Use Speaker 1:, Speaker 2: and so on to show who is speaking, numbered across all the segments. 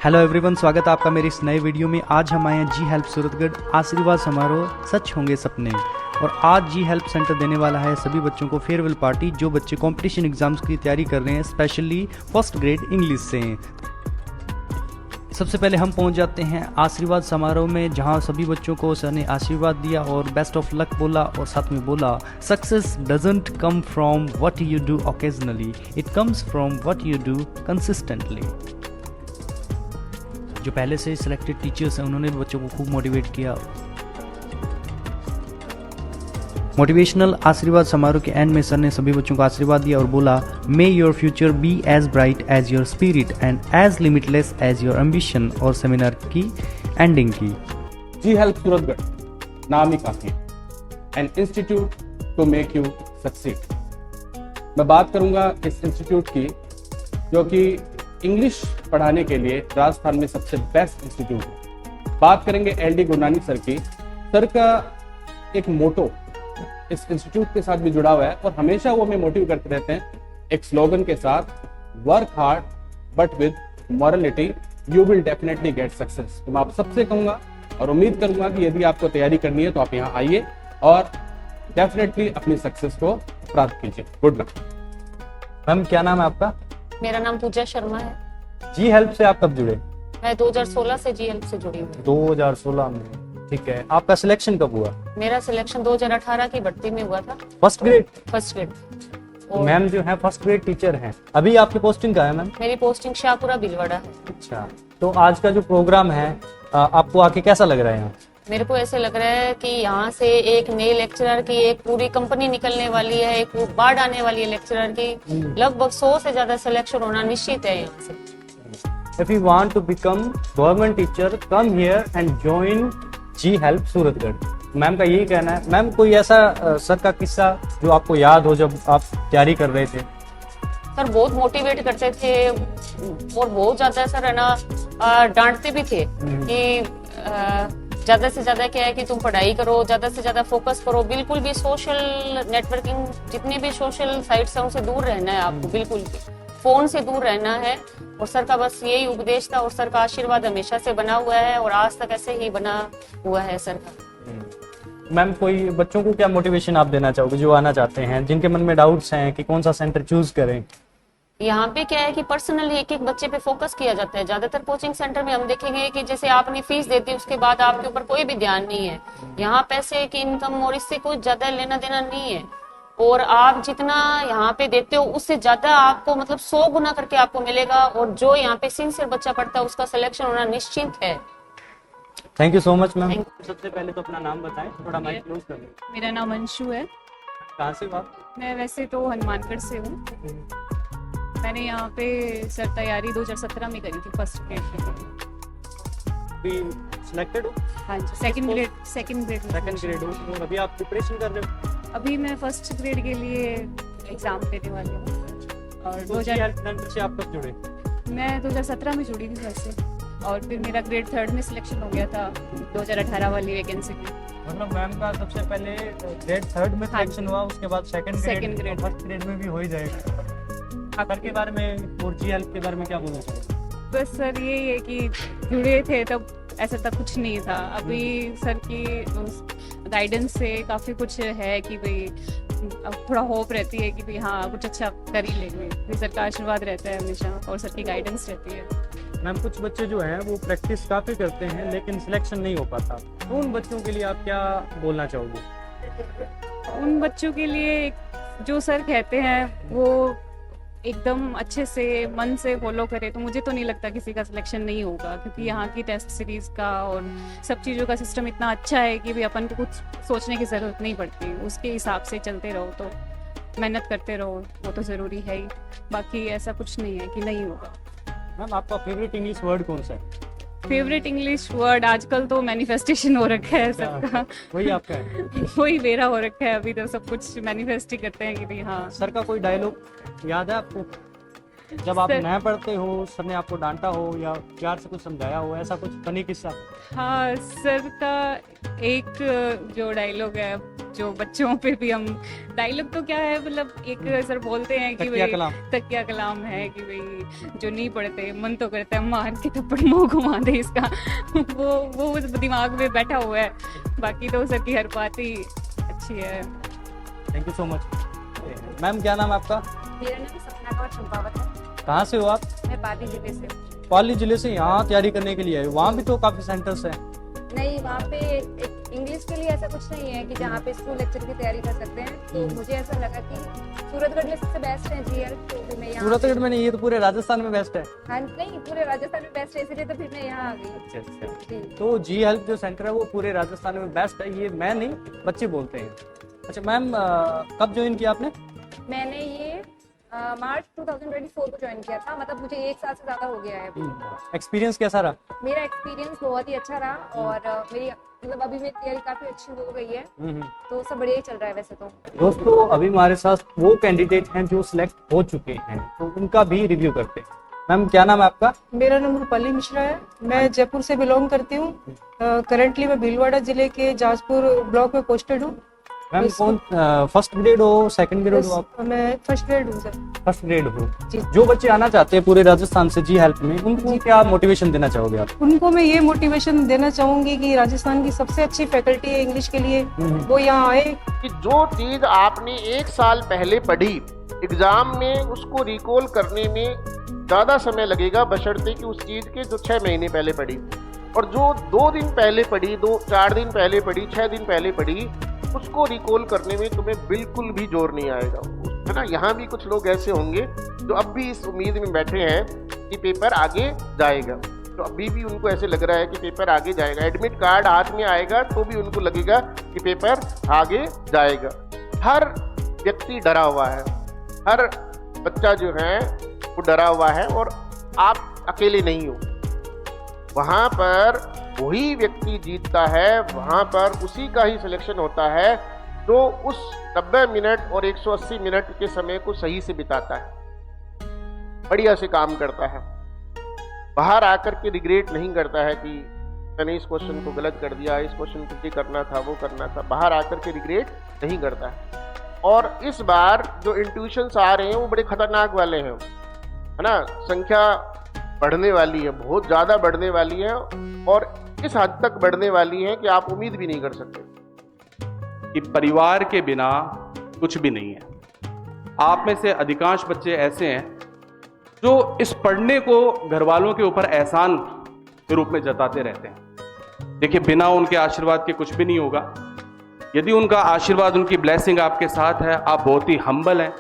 Speaker 1: Hello everyone, स्वागत है आपका मेरे इस नए वीडियो में। आज हम आए हैं जी हेल्प सूरतगढ़ आशीर्वाद समारोह सच होंगे सपने। और आज जी हेल्प सेंटर देने वाला है सभी बच्चों को फेयरवेल पार्टी जो बच्चे कंपटीशन एग्जाम्स की तैयारी कर रहे हैं, स्पेशली फर्स्ट ग्रेड इंग्लिश से हैं। सबसे पहले हम पहुंच जाते हैं आशीर्वाद समारोह में, जहां सभी बच्चों को सर ने आशीर्वाद दिया और बेस्ट ऑफ लक बोला और साथ में बोला success doesn't come from what you do occasionally, it comes from what you do consistently. जो पहले से सिलेक्टेड टीचर्स हैं उन्होंने भी बच्चों को खूब मोटिवेट किया। मोटिवेशनल आशीर्वाद समारोह के एंड में सर ने सभी बच्चों को आशीर्वाद दिया और बोला may your future be as bright as your spirit and as limitless as your ambition. और सेमिनार की एंडिंग की।
Speaker 2: जी हेल्प सूरतगढ़ नाम ही काफी है, an institute to make you succeed. मैं बात करूंगा इस इंस्टीट्यूट की जो कि इंग्लिश पढ़ाने के लिए राजस्थान में सबसे बेस्ट इंस्टीट्यूट है। बात करेंगे एलडी गुरनानी सर की। सर का एक मोटो इस इंस्टीट्यूट के साथ भी जुड़ा हुआ है और हमेशा वो हमें मोटिव करते रहते हैं एक स्लोगन के साथ, work hard but with morality you will definitely get success. तो मैं आप सबसे कहूंगा और उम्मीद करूंगा कि यदि आपको तैयारी करनी है तो आप यहाँ आइए और डेफिनेटली अपनी सक्सेस को प्राप्त कीजिए। Good luck.
Speaker 3: मैम क्या नाम है आपका?
Speaker 4: मेरा नाम पूजा शर्मा है।
Speaker 3: जी हेल्प से आप कब जुड़े?
Speaker 4: मैं 2016 से जी हेल्प से जुड़ी हूँ।
Speaker 3: 2016 में, ठीक है। आपका सिलेक्शन कब हुआ?
Speaker 4: मेरा सिलेक्शन 2018 की भर्ती में हुआ था।
Speaker 3: First grade?
Speaker 4: First grade.
Speaker 3: Ma'am जो है फर्स्ट ग्रेड टीचर हैं। अभी आपकी पोस्टिंग क्या है मैम?
Speaker 4: मेरी पोस्टिंग शाहपुरा भीलवाड़ा है।
Speaker 3: अच्छा, तो आज का जो प्रोग्राम है आपको आके कैसा लग रहा है यहाँ?
Speaker 4: मेरे को ऐसे लग रहा है कि यहाँ से एक नए लेक्चरर की एक पूरी कंपनी निकलने वाली है, एक बाढ़ आने वाली है लेक्चरर की। लगभग 100 से ज्यादा सिलेक्शन होना निश्चित है यहाँ से।
Speaker 3: If you want to become government teacher, come here and join G help Suratgarh. Ma'am का यही कहना है। मैम कोई ऐसा सर का किस्सा जो आपको याद हो जब आप तैयारी कर रहे थे?
Speaker 4: सर बहुत मोटिवेट करते थे और बहुत ज्यादा सर है ना डांटते भी थे कि ज्यादा से ज्यादा क्या है कि तुम पढ़ाई करो, ज्यादा से ज्यादा फोकस करो, बिल्कुल भी सोशल नेटवर्किंग जितने भी सोशल साइट्स हैं उनसे दूर रहना है आपको, बिल्कुल भी फोन से दूर रहना है। और सर का बस यही उपदेश था और सर का आशीर्वाद हमेशा से बना हुआ है और आज तक ऐसे ही बना हुआ है सर का।
Speaker 3: मैम कोई बच्चों को क्या मोटिवेशन आप देना चाहोगे जो आना चाहते हैं, जिनके मन में डाउट्स हैं कि कौन सा सेंटर चूज करें?
Speaker 4: यहाँ पे क्या है कि पर्सनली एक एक बच्चे पे फोकस किया जाता है। ज्यादातर कोचिंग सेंटर में हम देखेंगे कि जैसे आपने फीस देती है उसके बाद आपके ऊपर कोई भी ध्यान नहीं है। यहाँ पैसे की इनकम और इससे कुछ ज्यादा लेना देना नहीं है और आप जितना यहाँ पे देते हो उससे ज्यादा आपको मतलब 100 गुना करके आपको मिलेगा। और जो यहाँ पे सिंसियर बच्चा पढ़ता है उसका सिलेक्शन होना निश्चित है।
Speaker 3: Thank you so much ma'am. सबसे पहले तो अपना नाम बताएं, थोड़ा माइक क्लोज कर लें।
Speaker 5: मेरा नाम अंशु है।
Speaker 3: कहाँ से हो आप?
Speaker 5: मैं वैसे तो हनुमानगढ़ से हूँ। मैंने यहाँ पे सर तैयारी 2017 में करी थी फर्स्ट ग्रेड की।
Speaker 3: अभी सिलेक्टेड हो?
Speaker 5: हाँ जी, सेकंड ग्रेड
Speaker 3: हो और अभी आप प्रिपरेशन कर रहे हो?
Speaker 5: अभी मैं फर्स्ट ग्रेड के लिए एग्जाम देने वाली हूँ। और
Speaker 3: 2000 से आप कब जुड़े?
Speaker 5: मैं 2017 में जुड़ी थी वैसे, और फिर मेरा ग्रेड 3 में सिलेक्शन हो गया था 2018 वाली वैकेंसी में।
Speaker 3: मतलब मैम का सबसे पहले ग्रेड 3 में सिलेक्शन हुआ, उसके बाद सेकंड ग्रेड फर्स्ट ग्रेड में भी हो ही जाएगा। सर के बारे में और जी हेल्प के बारे में क्या बोलना चाहिए?
Speaker 5: बस सर यही है कि जुड़े थे तब ऐसा तक कुछ नहीं था। अभी सर की गाइडेंस से काफ़ी कुछ है कि भाई अब थोड़ा होप रहती है कि भाई हाँ कुछ अच्छा कर ही लेंगे। सर का आशीर्वाद रहता है हमेशा और सर की गाइडेंस रहती है।
Speaker 3: मैम कुछ बच्चे जो हैं वो प्रैक्टिस काफ़ी करते हैं लेकिन सिलेक्शन नहीं हो पाता, तो उन बच्चों के लिए आप क्या बोलना चाहोगे?
Speaker 5: उन बच्चों के लिए जो सर कहते हैं वो एकदम अच्छे से मन से फॉलो करे तो मुझे तो नहीं लगता किसी का सिलेक्शन नहीं होगा, क्योंकि यहाँ की टेस्ट सीरीज का और सब चीज़ों का सिस्टम इतना अच्छा है कि भी अपन को कुछ सोचने की ज़रूरत नहीं पड़ती। उसके हिसाब से चलते रहो तो मेहनत करते रहो, वो तो ज़रूरी है ही। बाकी ऐसा कुछ नहीं है कि नहीं होगा।
Speaker 3: मैम आपका फेवरेट इंग्लिश वर्ड कौन सा है?
Speaker 5: फेवरेट इंग्लिश वर्ड आजकल तो मैनिफेस्टेशन हो रखा है सबका।
Speaker 3: वही आपका है?
Speaker 5: वही मेरा हो रखा है। अभी तो सब कुछ मैनिफेस्ट ही करते हैं कि भाई हाँ।
Speaker 3: सर का कोई डायलॉग याद है आपको? जब आप
Speaker 5: सर-
Speaker 3: नए पढ़ते हो, सर ने आपको डांटा हो या प्यार से कुछ समझाया हो, ऐसा कुछ फनी किस्सा?
Speaker 5: हाँ, सर का एक जो डायलॉग है, जो बच्चों पे भी हम डायलॉग तो क्या है, मतलब एक सर बोलते हैं कि
Speaker 3: तकिया
Speaker 5: भाई
Speaker 3: कलाम।
Speaker 5: तकिया कलाम है कि भाई जो नहीं पढ़ते मन तो करता है मार के थप्पड़ मुंह घुमा दे इसका। वो दिमाग में बैठा हुआ है, बाकी तो सर की हर बात ही अच्छी है।
Speaker 3: Thank you so much. Ma'am क्या नाम है आपका?
Speaker 6: मेरा नाम सपना कौर चंपावत है।
Speaker 3: कहाँ से हो आप?
Speaker 6: मैं पाली जिले से।
Speaker 3: पाली जिले से यहाँ तैयारी करने के लिए आए हो? वहाँ भी तो काफ़ी सेंटर्स हैं।
Speaker 6: नहीं, वहाँ पे इंग्लिश के लिए ऐसा कुछ नहीं है कि जहाँ पे स्कूल लेक्चर की तैयारी कर सकते हैं, तो मुझे ऐसा लगा कि सूरतगढ़ में सबसे बेस्ट है जीएल, तो फिर मैं यहाँ।
Speaker 3: सूरतगढ़ में नहीं, ये तो पूरे राजस्थान में बेस्ट है।
Speaker 6: हाँ नहीं, पूरे राजस्थान में बेस्ट है, इसलिए तो फिर मैं यहाँ आ गई।
Speaker 3: अच्छा अच्छा।
Speaker 6: जी।
Speaker 3: तो जी हेल्प जो सेंटर है वो पूरे राजस्थान में बेस्ट है, ये मैं नहीं बच्चे बोलते हैं। अच्छा मैम, कब ज्वाइन किया आपने?
Speaker 6: मैंने ये मार्च 2024 को ज्वाइन किया था, मतलब मुझे 1 साल से ज्यादा हो गया है।
Speaker 3: एक्सपीरियंस कैसा रहा?
Speaker 6: मेरा एक्सपीरियंस बहुत ही अच्छा रहा, और मेरी मतलब अभी मेरी तैयारी काफी अच्छी हो गई है, तो सब बढ़िया ही चल रहा है वैसे तो।
Speaker 3: दोस्तों अभी हमारे साथ वो कैंडिडेट हैं जो सिलेक्ट हो चुके हैं, तो उनका भी रिव्यू करते हैं। मैम क्या नाम है आपका?
Speaker 7: मेरा नाम रूपाली मिश्रा है। मैं जयपुर से बिलोंग करती हूँ। करंटली मैं भीलवाड़ा जिले के जाजपुर ब्लॉक में पोस्टेड हूँ।
Speaker 3: मैम कौन फर्स्ट ग्रेड हो, सेकंड ग्रेड हो आप?
Speaker 7: मैं फर्स्ट ग्रेड हूँ सर।
Speaker 3: फर्स्ट ग्रेड हो।
Speaker 7: जी।
Speaker 3: जो बच्चे आना चाहते हैं पूरे राजस्थान से जी हेल्प में, उनको क्या मोटिवेशन देना चाहोगे आप?
Speaker 7: उनको मैं ये मोटिवेशन देना चाहूंगी कि राजस्थान की सबसे अच्छी फैकल्टी है इंग्लिश के लिए, वो यहाँ आए।
Speaker 8: कि जो चीज आपने 1 साल पहले पढ़ी, एग्जाम में उसको रिकॉल करने में ज्यादा समय लगेगा, बशर्ते कि उस चीज के जो 6 महीने पहले पढ़ी, और जो 2 दिन पहले पढ़ी, 4 दिन पहले पढ़ी, 6 दिन पहले पढ़ी, उसको रिकॉल करने में तुम्हें बिल्कुल भी जोर नहीं आएगा, है ना। यहाँ भी कुछ लोग ऐसे होंगे जो अब भी इस उम्मीद में बैठे हैं कि पेपर आगे जाएगा, तो अभी भी उनको ऐसे लग रहा है कि पेपर आगे जाएगा। एडमिट कार्ड हाथ में आएगा तो भी उनको लगेगा कि पेपर आगे जाएगा। हर व्यक्ति डरा हुआ है, हर बच्चा जो है वो डरा हुआ है, और आप अकेले नहीं हो। वहाँ पर वही व्यक्ति जीतता है, वहाँ पर उसी का ही सिलेक्शन होता है जो उस 90 मिनट और 180 मिनट के समय को सही से बिताता है, बढ़िया से काम करता है, बाहर आकर के रिग्रेट नहीं करता है कि मैंने इस क्वेश्चन को गलत कर दिया, इस क्वेश्चन को ये करना था, वो करना था। बाहर आकर के रिग्रेट नहीं करता है। और इस बार जो इंट्यूशंस आ रहे हैं वो बड़े खतरनाक वाले हैं, है ना। संख्या बढ़ने वाली है, बहुत ज़्यादा बढ़ने वाली है, और इस हद तक बढ़ने वाली है कि आप उम्मीद भी नहीं कर सकते।
Speaker 2: कि परिवार के बिना कुछ भी नहीं है। आप में से अधिकांश बच्चे ऐसे हैं जो इस पढ़ने को घर वालों के ऊपर एहसान के रूप में जताते रहते हैं। देखिए, बिना उनके आशीर्वाद के कुछ भी नहीं होगा। यदि उनका आशीर्वाद, उनकी ब्लेसिंग आपके साथ है, आप बहुत ही हम्बल हैं,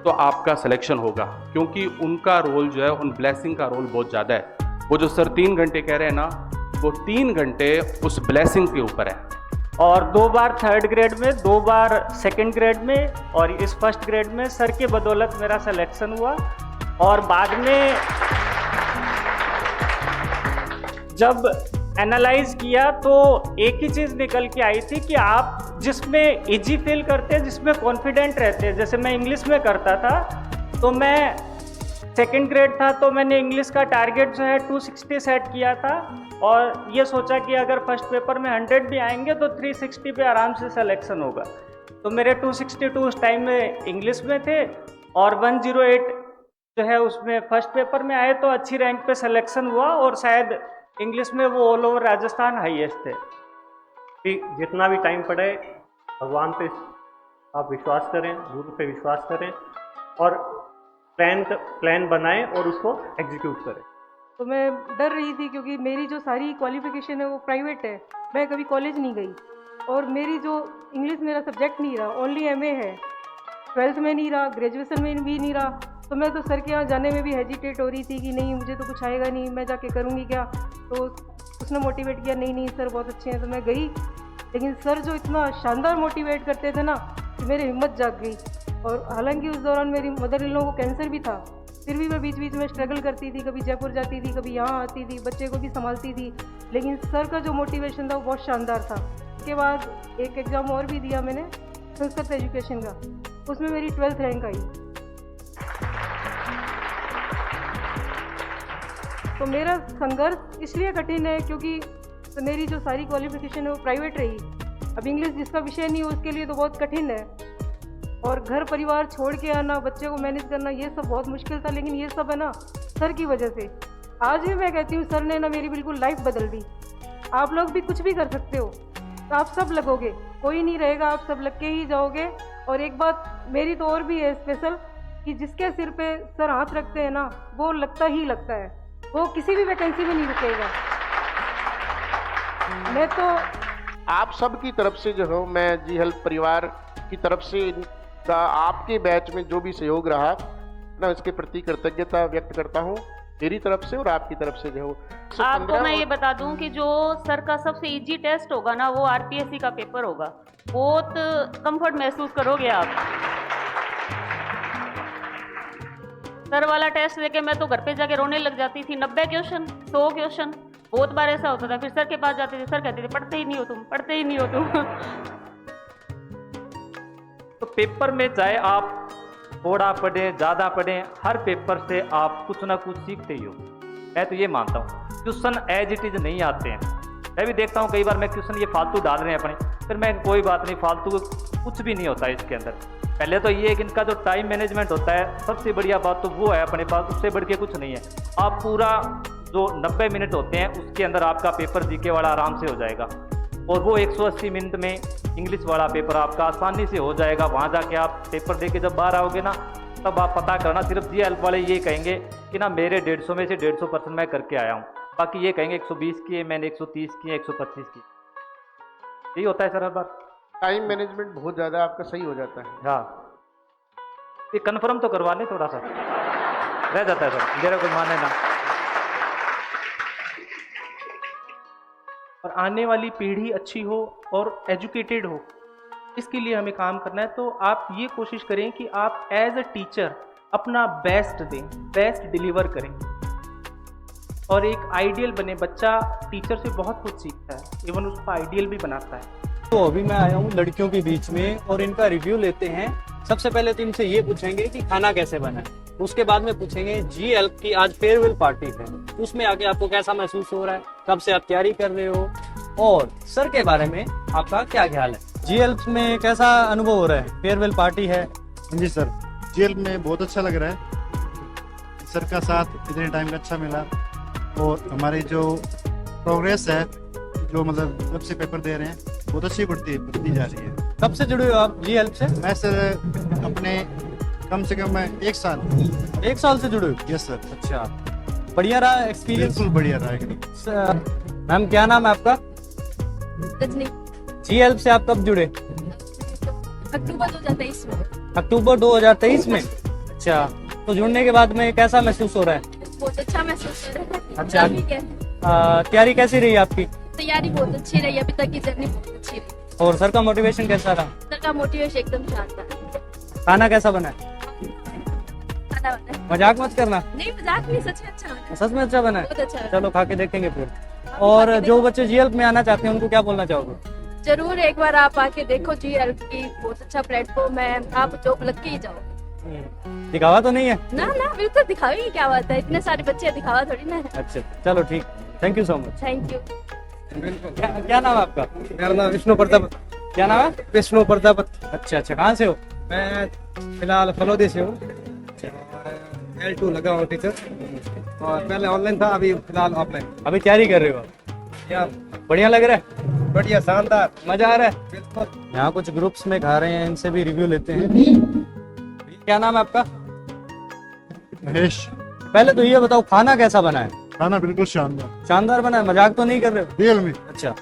Speaker 2: तो आपका सिलेक्शन होगा, क्योंकि उनका रोल जो है, उन ब्लेसिंग का रोल बहुत ज़्यादा है। वो जो सर 3 घंटे कह रहे हैं ना, वो 3 घंटे उस ब्लेसिंग के ऊपर है।
Speaker 3: और 2 बार 3rd ग्रेड में, 2 बार 2nd ग्रेड में, और इस 1st ग्रेड में सर के बदौलत मेरा सिलेक्शन हुआ। और बाद में जब एनालाइज किया तो एक ही चीज़ निकल के आई थी कि आप जिसमें इजी फील करते हैं, जिसमें कॉन्फिडेंट रहते हैं, जैसे मैं इंग्लिश में करता था, तो मैं 2nd ग्रेड था तो मैंने इंग्लिश का टारगेट जो है 260 सेट किया था, और ये सोचा कि अगर फर्स्ट पेपर में 100 भी आएंगे तो 360 पे आराम से सिलेक्शन होगा। तो मेरे 262 उस टाइम में इंग्लिश में थे, और 108 जो है उसमें फर्स्ट पेपर में आए, तो अच्छी रैंक पे सिलेक्शन हुआ, और शायद इंग्लिश में वो ऑल ओवर राजस्थान हाईएस्ट थे।
Speaker 9: कि जितना भी टाइम पड़े भगवान पे आप विश्वास करें, गुरु पे विश्वास करें, और प्लान बनाएं और उसको एग्जीक्यूट करें।
Speaker 7: तो मैं डर रही थी क्योंकि मेरी जो सारी क्वालिफिकेशन है वो प्राइवेट है, मैं कभी कॉलेज नहीं गई, और मेरी जो इंग्लिश मेरा सब्जेक्ट नहीं रहा, ओनली एमए है, 12th में नहीं रहा, ग्रेजुएशन में भी नहीं रहा। तो मैं तो सर के यहाँ जाने में भी हेजिटेट हो रही थी कि नहीं मुझे तो कुछ आएगा नहीं, मैं जाके करूँगी क्या। तो उसने मोटिवेट किया, नहीं नहीं सर बहुत अच्छे हैं, तो मैं गई। लेकिन सर जो इतना शानदार मोटिवेट करते थे ना कि मेरी हिम्मत जाग गई। और हालांकि उस दौरान मेरी मदर इन लोगों को कैंसर भी था, फिर भी मैं बीच बीच में स्ट्रगल करती थी, कभी जयपुर जाती थी, कभी यहाँ आती थी, बच्चे को भी संभालती थी। लेकिन सर का जो मोटिवेशन था वो बहुत शानदार था। उसके बाद एक एग्ज़ाम और भी दिया मैंने संस्कृत एजुकेशन का, उसमें मेरी 12th रैंक आई। तो मेरा संघर्ष इसलिए कठिन है क्योंकि तो मेरी जो सारी क्वालिफिकेशन है वो प्राइवेट रही। अब इंग्लिश जिसका विषय नहीं हो उसके लिए तो बहुत कठिन है, और घर परिवार छोड़ के आना, बच्चे को मैनेज करना, ये सब बहुत मुश्किल था। लेकिन ये सब है ना सर की वजह से। आज भी मैं कहती हूँ सर ने ना मेरी बिल्कुल लाइफ बदल दी। आप लोग भी कुछ भी कर सकते हो, तो आप सब लगोगे, कोई नहीं रहेगा, आप सब लग के ही जाओगे। और एक बात मेरी तो और भी है स्पेशल, कि जिसके सिर पे सर हाथ रखते हैं ना वो लगता ही लगता है, वो किसी भी वैकेंसी में नहीं रुकेगा। मैं तो
Speaker 8: आप सब की तरफ से जो है, मैं जी हेल्प परिवार की तरफ से इनका आपके बैच में जो भी सहयोग रहा ना, इसके प्रति कृतज्ञता व्यक्त करता हूँ मेरी तरफ से और आपकी तरफ से जो है।
Speaker 4: आपको मैं ये बता दूं कि जो सर का सबसे इजी टेस्ट होगा ना वो आरपीएससी का पेपर होगा। बहुत कंफर्ट महसूस करोगे आप। सर वाला टेस्ट देके मैं तो घर पे जाके रोने लग जाती थी। 90 क्वेश्चन, 100 क्वेश्चन, बहुत बार ऐसा होता था। फिर सर के पास जाते थे, सर कहते थे पढ़ते ही नहीं हो तुम, पढ़ते ही नहीं हो तुम।
Speaker 10: तो पेपर में चाहे आप थोड़ा पढ़ें, ज़्यादा पढ़ें, हर पेपर से आप कुछ ना कुछ सीखते ही हो। मैं तो ये मानता हूँ क्वेश्चन एज इट इज़ नहीं आते हैं। मैं भी देखता हूँ कई बार मैं क्वेश्चन ये फालतू डाल रहे हैं अपने, फिर मैं कोई बात नहीं, फालतू कुछ भी नहीं होता है इसके अंदर। पहले तो ये कि इनका जो टाइम मैनेजमेंट होता है, सबसे बढ़िया बात तो वो है अपने पास, उससे बढ़ के कुछ नहीं है। आप पूरा जो 90 मिनट होते हैं उसके अंदर आपका पेपर जीके वाला आराम से हो जाएगा, और वो 180 मिनट में इंग्लिश वाला पेपर आपका आसानी से हो जाएगा। वहाँ जाके आप पेपर दे के जब बाहर आओगे ना, तब आप पता करना, सिर्फ जी हेल्प वाले ये कहेंगे कि ना मेरे 150 में से 150% मैं करके आया हूँ, बाकी ये कहेंगे 120 किए मैंने, 130 किए, 125 किए। यही होता है सर हर बार।
Speaker 8: टाइम मैनेजमेंट बहुत ज़्यादा आपका सही हो जाता है।
Speaker 10: हाँ, ये कन्फर्म तो करवा लें, थोड़ा सा रह जाता है सर, मेरा कोई माने ना।
Speaker 1: और आने वाली पीढ़ी अच्छी हो और एजुकेटेड हो, इसके लिए हमें काम करना है। तो आप ये कोशिश करें कि आप एज अ टीचर अपना बेस्ट दें, बेस्ट डिलीवर करें, और एक आइडियल बने। बच्चा टीचर से बहुत कुछ सीखता है, इवन उसका आइडियल भी बनाता है। तो अभी मैं आया हूँ लड़कियों के बीच में और इनका रिव्यू लेते हैं। सबसे पहले तो इनसे ये पूछेंगे कि खाना कैसे बना है, उसके बाद में पूछेंगे जी हेल्प की आज फेयरवेल पार्टी है, उसमें आके आपको कैसा महसूस हो रहा है, कब से आप तैयारी कर रहे हो, और सर के बारे में आपका क्या ख्याल है। जी हेल्प में कैसा अनुभव हो रहा है, फेयरवेल पार्टी है।
Speaker 11: जी सर, जी हेल्प में बहुत अच्छा लग रहा है, सर का साथ इतने टाइम का अच्छा मिला, और हमारी जो प्रोग्रेस है, जो मतलब जब से पेपर दे रहे हैं बहुत अच्छी बढ़ती जा रही है।
Speaker 1: कब से जुड़े हो आप जी हेल्प से?
Speaker 11: मैं सर अपने कम से कम मैं 1
Speaker 1: साल से जुड़े हो?
Speaker 11: Yes sir.
Speaker 1: अच्छा, बढ़िया रहा एक्सपीरियंस?
Speaker 11: बिल्कुल बढ़िया रहा एकदम।
Speaker 1: मैम क्या नाम है आपका? जी हेल्प से आप कब जुड़े?
Speaker 6: अक्टूबर 2023 में।
Speaker 1: अक्टूबर 2023 में? अच्छा, तो जुड़ने के बाद में कैसा महसूस हो रहा है?
Speaker 6: बहुत अच्छा महसूस हो रहा है।
Speaker 1: अच्छा, तैयारी कैसी रही आपकी?
Speaker 6: तैयारी बहुत अच्छी रही, अभी तक की जर्नी बहुत अच्छी रही।
Speaker 1: और सर का मोटिवेशन कैसा रहा?
Speaker 6: सर का मोटिवेशन एकदम शानदार।
Speaker 1: खाना कैसा बना है?
Speaker 6: खाना बना है।
Speaker 1: मजाक मत करना।
Speaker 6: नहीं मजाक नहीं, सच में अच्छा बना है।
Speaker 1: सच में अच्छा बना है?
Speaker 6: बहुत अच्छा।
Speaker 1: चलो खा के देखेंगे फिर। और जो बच्चे जी हेल्प में आना चाहते हैं उनको क्या बोलना चाहोगे?
Speaker 6: जरूर एक बार आप आके देखो, जी हेल्प की बहुत अच्छा प्लेटफॉर्म है, आप जॉब लग के ही जाओ।
Speaker 1: दिखावा तो नहीं है?
Speaker 6: ना ना, बिल्कुल दिखावे, क्या बात है, इतने सारे बच्चे दिखावा थोड़ी ना है।
Speaker 1: अच्छा चलो ठीक, thank you so much.
Speaker 6: Thank you.
Speaker 1: क्या नाम है आपका?
Speaker 12: मेरा नाम विष्णु प्रताप।
Speaker 1: क्या नाम है?
Speaker 12: विष्णु प्रताप।
Speaker 1: अच्छा, कहाँ से हो?
Speaker 12: मैं फिलहाल फलोदी से हूँ, L2 लगा हूँ टीचर, और पहले ऑनलाइन था, अभी फिलहाल ऑफलाइन।
Speaker 1: अभी तैयारी कर रहे हो?
Speaker 12: यार
Speaker 1: बढ़िया लग रहा है?
Speaker 12: बढ़िया, शानदार,
Speaker 1: मजा आ रहा है?
Speaker 12: बिल्कुल।
Speaker 1: यहाँ कुछ ग्रुप्स में खा रहे हैं, इनसे भी रिव्यू लेते हैं। क्या नाम है आपका?
Speaker 11: महेश।
Speaker 1: पहले तो ये बताओ खाना कैसा बना है?
Speaker 11: खाना बिल्कुल शानदार।
Speaker 1: शानदार बना है, मजाक तो नहीं कर रहे हो?
Speaker 11: रियल में।
Speaker 1: अच्छा,